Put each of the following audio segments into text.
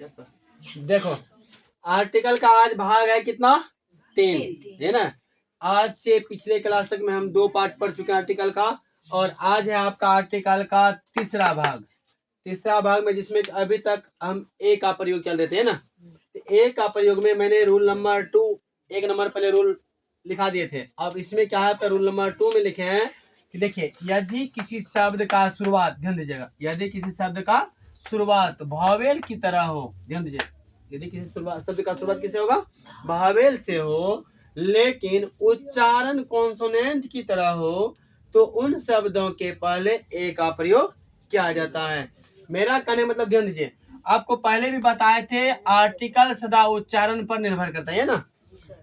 Yes sir. देखो article का आज भाग है कितना, 3 है ना। आज से पिछले क्लास तक में हम 2 पार्ट पढ़ चुके हैं आर्टिकल का, और आज है आपका आर्टिकल का तीसरा भाग में, जिसमें अभी तक हम ए का प्रयोग चल रहे थे ना। तो ए का प्रयोग में मैंने रूल नंबर 2 1 नंबर पहले रूल लिखा दिए थे। अब इसमें क्या है, रूल नंबर 2 में लिखे हैं कि देखिए, यदि किसी शब्द का शुरुआत, ध्यान दीजिएगा, यदि किसी शब्द का शुरुआत भावेल की तरह हो, ध्यान दीजिए, यदि किसी शब्द का शुरुआत किससे होगा, भावेल से हो, लेकिन उच्चारण कॉन्सोनेंट की तरह हो, तो उन शब्दों के पहले ए का प्रयोग किया जाता है। मेरा कहने मतलब, ध्यान दीजिए, आपको पहले भी बताए थे आर्टिकल सदा उच्चारण पर निर्भर करता है ना।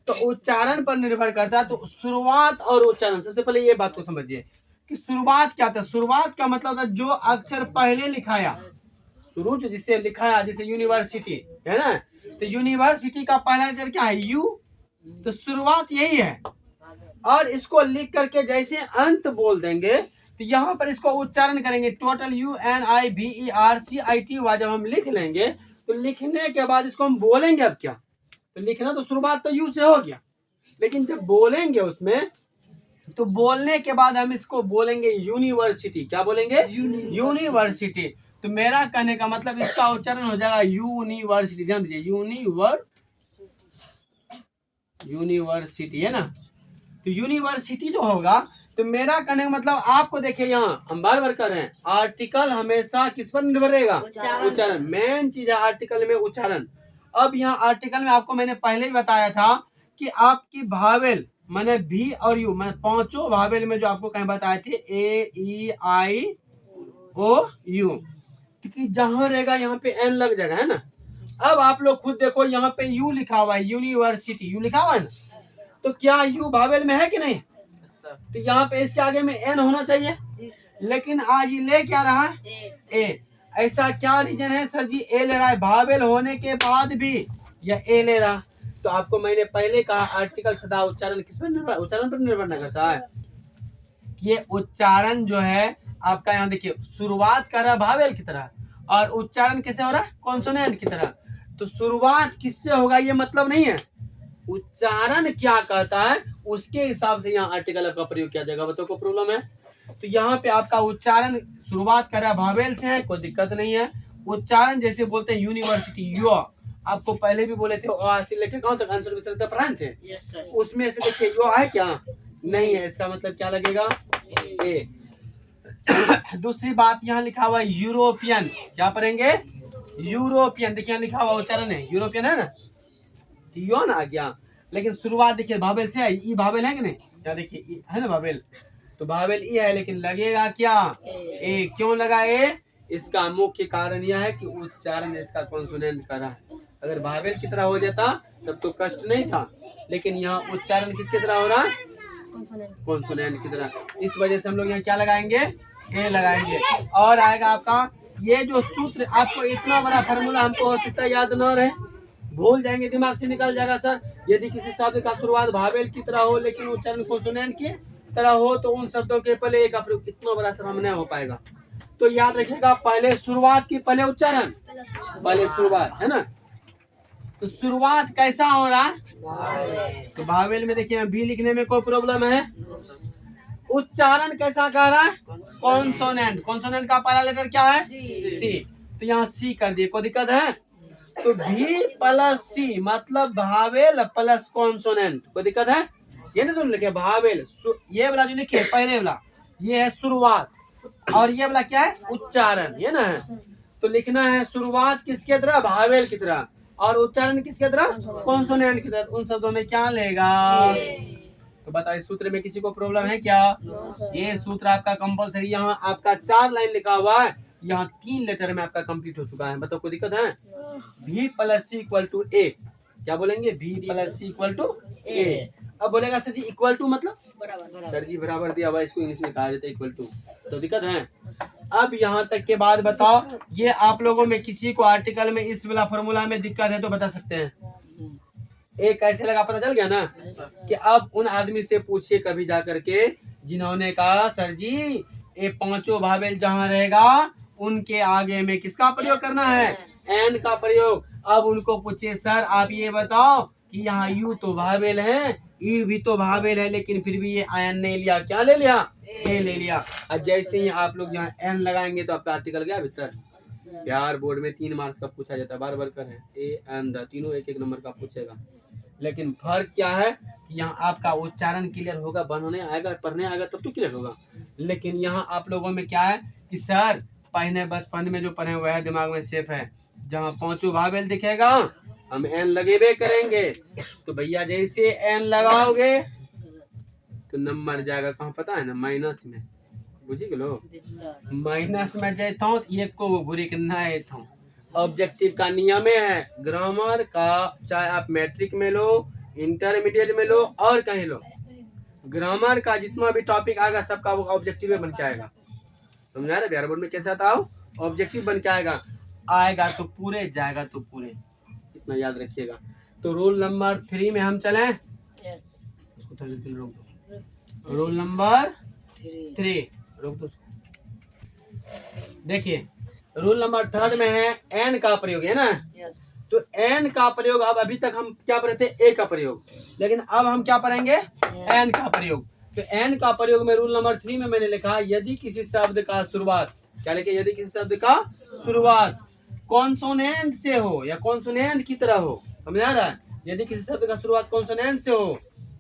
तो उच्चारण पर निर्भर करता है, तो शुरुआत और उच्चारण, सबसे पहले ये बात को समझिए कि शुरुआत क्या था। शुरुआत का मतलब था जो अक्षर पहले लिखाया, शुरू जिससे लिखाया, जैसे यूनिवर्सिटी है ना, तो यूनिवर्सिटी का पहला लेटर क्या है, यू, तो शुरुआत यही है। और इसको लिख करके जैसे अंत बोल देंगे, तो यहाँ पर इसको उच्चारण करेंगे, टोटल UNIVERCITY जब हम लिख लेंगे, तो लिखने के बाद इसको हम बोलेंगे। अब क्या, तो लिखना तो शुरुआत तो यू से हो गया, लेकिन जब बोलेंगे उसमें, तो बोलने के बाद हम इसको बोलेंगे यूनिवर्सिटी। क्या बोलेंगे, यूनिवर्सिटी। तो मेरा कहने का मतलब इसका उच्चारण हो जाएगा यूनिवर्सिटी। ध्यान दीजिए, यूनिवर्सिटी है ना। तो यूनिवर्सिटी जो होगा, तो मेरा कहने का मतलब आपको देखिए, यहाँ हम बार बार कर रहे हैं, आर्टिकल हमेशा किस पर निर्भर रहेगा, उच्चारण। मेन चीज है आर्टिकल में उच्चारण। अब यहाँ आर्टिकल में आपको मैंने पहले ही बताया था कि आपकी भावेल मैंने भी और यू, मैंने पांचों भावेल में जो आपको कहीं बताए थे, AEIOU, क्योंकि जहां रहेगा यहाँ पे एन लग जाएगा, है ना। अब आप लोग खुद देखो, यहाँ पे यू लिखा हुआ है, यूनिवर्सिटी यू लिखा हुआ है ना, तो क्या यू भावेल में है कि नहीं, तो यहाँ पे इसके आगे में एन होना चाहिए, लेकिन आज ये ले क्या रहा है, ए। ऐसा क्या रीजन है सर जी, ए ले रहा है, भावेल होने के बाद भी या ए ले रहा। तो आपको मैंने पहले कहा आर्टिकल सदा उच्चारण किस पर निर्भर, उच्चारण पर निर्भर न करता है। ये उच्चारण जो है आपका, यहाँ देखिए, शुरुआत कर रहा है भावेल की तरह, और उच्चारण कैसे हो रहा है, कॉन्सोनेंट की तरह। तो शुरुआत किससे होगा ये मतलब नहीं है, उच्चारण क्या कहता है उसके हिसाब से यहाँ आर्टिकल आपका प्रयोग किया जाएगा। बताओ कोई प्रॉब्लम है, तो यहाँ पे आपका उच्चारण शुरुआत कर रहा है भावेल से है, कोई दिक्कत नहीं है। उच्चारण जैसे बोलते हैं यूनिवर्सिटी, यू, आपको पहले भी बोले थे, से लेकर कहाँ तक आंसर विस्तार पढ़ाए थे, उसमें से देखिए यू है क्या, नहीं है, इसका मतलब क्या लगेगा, ए। दूसरी बात यहाँ लिखा हुआ है यूरोपियन, क्या पढ़ेंगे, यूरोपियन। देखिए यहाँ लिखा हुआ उच्चारण है यूरोपियन है ना, यो ना आ गया, लेकिन शुरुआत देखिए भावेल से है, ई भावेल है कि नहीं, क्या देखिए है ना भावेल, तो भावेल ई है, लेकिन लगेगा क्या, ए। क्यों लगा ए, इसका मुख्य कारण यह है कि उच्चारण इसका कॉन्सोनेंट कर रहा है। अगर भावेल की तरह हो जाता तब तो कष्ट नहीं था, लेकिन यहाँ उच्चारण किसकी तरह हो रहा है, कॉन्सोनेंट की तरह। इस वजह से हम लोग यहाँ क्या लगाएंगे, ए लगाएंगे। और आएगा आपका ये जो सूत्र, आपको इतना बड़ा फार्मूला हमको हो सकता है याद न रहे, भूल जाएंगे, दिमाग से निकल जाएगा सर। यदि किसी शब्द का शुरुआत भावेल की तरह हो लेकिन उच्चारण कॉन्सोनेंट की तरह हो, तो उन शब्दों के पहले एक प्रयोग, इतना बड़ा श्रम नहीं हो पाएगा। तो याद रखिएगा, पहले शुरुआत की पहले उच्चारण, पहले शुरुआत है ना। तो शुरुआत कैसा हो रहा है, तो भावेल में देखिए भी लिखने में कोई प्रॉब्लम है, उच्चारण कैसा कह रहा है, कॉन्सोनेंट। कॉन्सोनेंट का पहला लेटर क्या है, सी, तो यहाँ सी कर दिए, कोई दिक्कत है, तो भी प्लस सी मतलब भावेल प्लस कॉन्सोनेंट, कोई दिक्कत है, ये नहीं तो लिखे भावेल, ये वाला जो लिखे पहले वाला ये है शुरुआत, और ये वाला क्या है, उच्चारण, ये ना है। तो लिखना है शुरुआत किसके तरह, भावेल की तरह, और उच्चारण किसके तरह, कॉन्सोनेंट की तरह। उन शब्दों में क्या लेगा, तो बताओ इस सूत्र में किसी को प्रॉब्लम है क्या, ये सूत्र आपका कंपलसरी, यहाँ आपका 4 लाइन लिखा हुआ है, यहाँ 3 लेटर में आपका कंप्लीट हो चुका है। बताओ कोई दिक्कत है, भी प्लस सी इक्वल टू ए, क्या बोलेंगे, भी प्लस सी इक्वल टू ए। अब बोलेगा सर जी इक्वल टू मतलब, सर जी बराबर दिया हुआ, इसको इंग्लिश में कहा जाता है इक्वल टू, तो दिक्कत है। अब यहाँ तक के बाद बताओ, ये आप लोगों में किसी को आर्टिकल में इस वाला फॉर्मूला में दिक्कत है तो बता सकते हैं, ए कैसे लगा पता चल गया ना, कि अब उन आदमी से पूछिए कभी जा करके जिन्होंने कहा सर जी ये पांचों भावेल जहाँ रहेगा उनके आगे में किसका प्रयोग करना है, एन का प्रयोग। अब उनको पूछे सर आप ये बताओ कि यहाँ यू तो भावेल है, यू भी तो भावेल है, लेकिन फिर भी ये आयन नहीं लिया, क्या ले लिया? ए ले लिया। और जैसे ही आप लोग यहाँ एन लगाएंगे तो आपका आर्टिकल गया भीतर। यार बोर्ड में 3 मार्क्स का पूछा जाता है, बार बार करें ए एन द तीनों एक एक नंबर का पूछेगा। लेकिन फर्क क्या है कि यहाँ आपका उच्चारण क्लियर होगा, बनने आएगा, पढ़ने आएगा तब तो क्लियर होगा। लेकिन यहाँ आप लोगों में क्या है कि सर पहले बचपन में जो पढ़े हुए है दिमाग में सेफ है, जहाँ पांचों भावेल दिखेगा हम एन लगेबे करेंगे। तो भैया जैसे एन लगाओगे तो नंबर जाएगा कहाँ पता है ना? माइनस में। बुझी गलो? माइनस में जाता हूँ एक को घुरी के ना आता हूँ। ऑब्जेक्टिव का नियम है, ग्रामर का चाहे आप मैट्रिक में लो, इंटरमीडिएट में लो और कहीं लो, ग्रामर का जितना भी टॉपिक आएगा सबका वो ऑब्जेक्टिव बन के आएगा। समझा रहे? बिहार बोर्ड में कैसा था? ऑब्जेक्टिव बन के आएगा, आएगा तो पूरे, जाएगा तो पूरे, इतना याद रखिएगा। तो रोल नंबर 3 में हम चलें। रोल नंबर 3 रोक दो। देखिए रूल नंबर 3 में है एन का प्रयोग, है ना? तो एन का प्रयोग, अब अभी तक हम क्या पढ़े थे? ए का प्रयोग, लेकिन अब हम क्या पढ़ेंगे? एन का प्रयोग। तो एन का प्रयोग में रूल नंबर 3 में मैंने लिखा यदि किसी शब्द का शुरुआत, क्या लिखे? यदि किसी शब्द का शुरुआत कॉन्सोनेंट से हो या कॉन्सोनेंट की तरह हो, समझ आ रहा है? यदि किसी शब्द का शुरुआत कॉन्सोनेंट से हो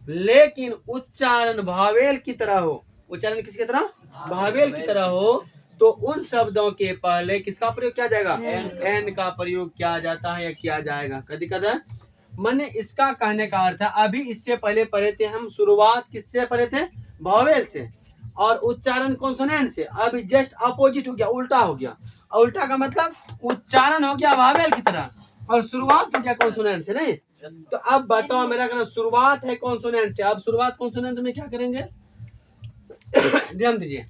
लेकिन उच्चारण भावेल की तरह हो, उच्चारण किसकी तरह? भावेल की तरह हो, तो उन शब्दों के पहले किसका प्रयोग किया जाएगा? एन का प्रयोग किया जाता है या किया जाएगा कभी कदर। मैंने इसका कहने का अर्थ है, अभी इससे पहले पढ़े थे हम शुरुआत किससे पढ़े थे? भावेल से, और उच्चारण कॉन्सोनेंट से। अभी जस्ट अपोजिट हो गया, उल्टा हो गया। और उल्टा का मतलब उच्चारण हो गया भावेल की तरह और शुरुआत हो गया कॉन्सोनेंट से, नहीं? तो अब बताओ, मेरा कहना शुरुआत है कॉन्सोनेंट से, अब शुरुआत कॉन्सोनेंट में क्या करेंगे? ध्यान दीजिए।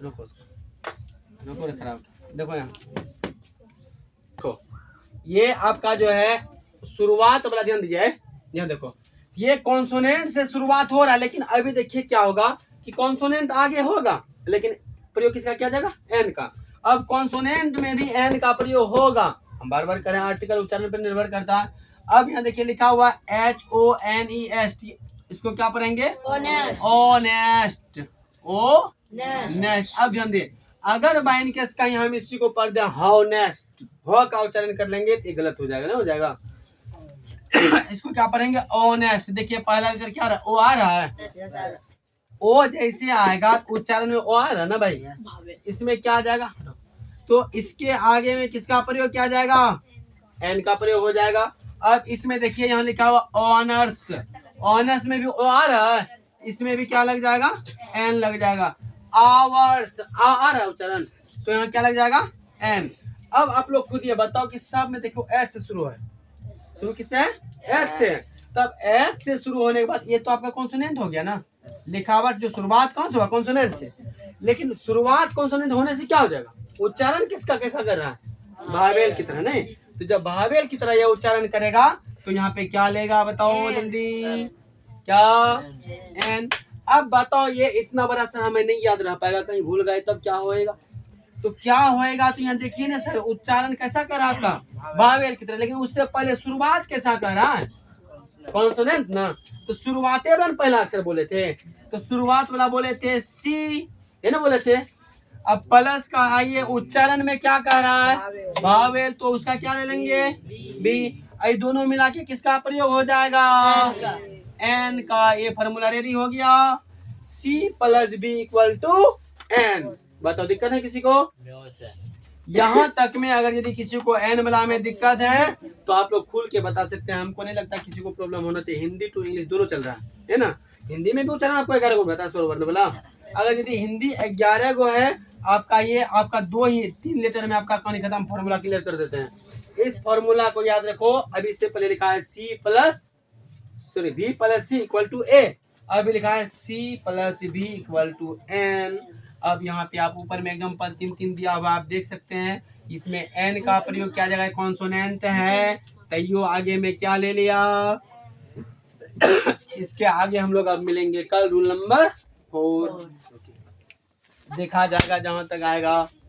रुको खराब, देखो यहाँ, देखो ये आपका जो है शुरुआत वाला, ध्यान दीजिए। यहाँ देखो ये कॉन्सोनेंट से शुरुआत हो रहा है, लेकिन अभी देखिए क्या होगा कि कॉन्सोनेंट आगे होगा लेकिन प्रयोग किसका किया जाएगा? एन का। अब कॉन्सोनेंट में भी एन का प्रयोग होगा, हम बार बार करें, आर्टिकल उच्चारण पर निर्भर करता है। अब यहाँ देखिए लिखा हुआ HONEST, इसको क्या पढ़ेंगे? ऑनेस्ट। नेस्ट। अब ध्यान दे, अगर बाइन केस कहीं हम इसी को पढ़ दें हॉनेस्ट, हो का उच्चारण कर लेंगे तो गलत हो जाएगा, ना हो जाएगा। इसको क्या पढ़ेंगे? ऑनेस्ट। देखिए पहला लेटर क्या आ रहा है? ओ आ रहा है। ओ जैसे आएगा उच्चारण में ओ आ रहा है ना भाई, इसमें क्या आ जाएगा? तो इसके आगे में किसका प्रयोग किया जाएगा? एन का प्रयोग हो जाएगा। अब इसमें देखिए यहाँ लिखा हुआ ऑनर्स, ऑनर्स में भी ओ आ रहा है, इसमें भी क्या लग जाएगा? एन लग जाएगा। आवर्स आ रहा है उच्चारण, तो यहाँ क्या लग जाएगा? एन। अब आप लोग खुद ये बताओ कि सब में देखो एच से शुरू है, शुरू किससे है? एच से। तब एच से शुरू होने के बाद ये तो आपका कॉन्सोनेंट हो गया ना, लिखावट जो शुरुआत कौन से हुआ? कॉन्सोनेंट से। लेकिन शुरुआत कॉन्सोनेंट होने से क्या हो जाएगा? उच्चारण किसका कैसा कर रहा है? भावेल की तरह, नहीं? तो जब भावेल की तरह ये उच्चारण करेगा तो यहाँ पे क्या लेगा बताओ जल्दी? क्या? एन। अब बताओ ये इतना बड़ा सर हमें नहीं याद रह पाएगा, कहीं भूल गए तब क्या होएगा? तो क्या होएगा? तो यहाँ देखिए ना सर, उच्चारण कैसा कर रहा है आपका? भावेल की तरह, लेकिन उससे पहले शुरुआत कैसा कर रहा है? कॉन्सोनेंट ना। तो शुरुआत वाला पहला अक्षर बोले थे, तो शुरुआत वाला बोले थे सी, है ना, बोले थे। अब प्लस का आइए उच्चारण में क्या कह रहा है? भावेल, तो उसका क्या ले लेंगे? बी। आई दोनों मिला के किसका प्रयोग हो जाएगा? एन का। ये फॉर्मूला रेडी हो गया, c plus B equal to n. बताओ दिक्कत है किसी को? यहाँ तक में अगर यदि किसी को एन वाला में दिक्कत है तो आप लोग खुल के बता सकते हैं, हमको नहीं लगता किसी को प्रॉब्लम होना चाहिए। हिंदी टू इंग्लिश दोनों चल रहा है ना? हिंदी में भी उच्चारण आपको 11 गो बताया, स्वर वर्ण वाला। अगर यदि हिंदी 11 गो है आपका, ये आपका 2 ही 3 लेटर में आपका कहानी खत्म, फॉर्मूला क्लियर कर देते हैं। इस फॉर्मूला को याद रखो, अभी इससे पहले लिखा है B plus C equal to A, अभी लिखा है C plus B equal to N. अब यहाँ पे आप ऊपर में एग्जाम्पल 3 दिया हुआ आप देख सकते हैं, इसमें एन का प्रयोग किया जाएगा, कॉन्सोनेंट है, तैयो आगे में क्या ले लिया? इसके आगे हम लोग अब मिलेंगे कल रूल नंबर 4, देखा जाएगा जहां तक आएगा।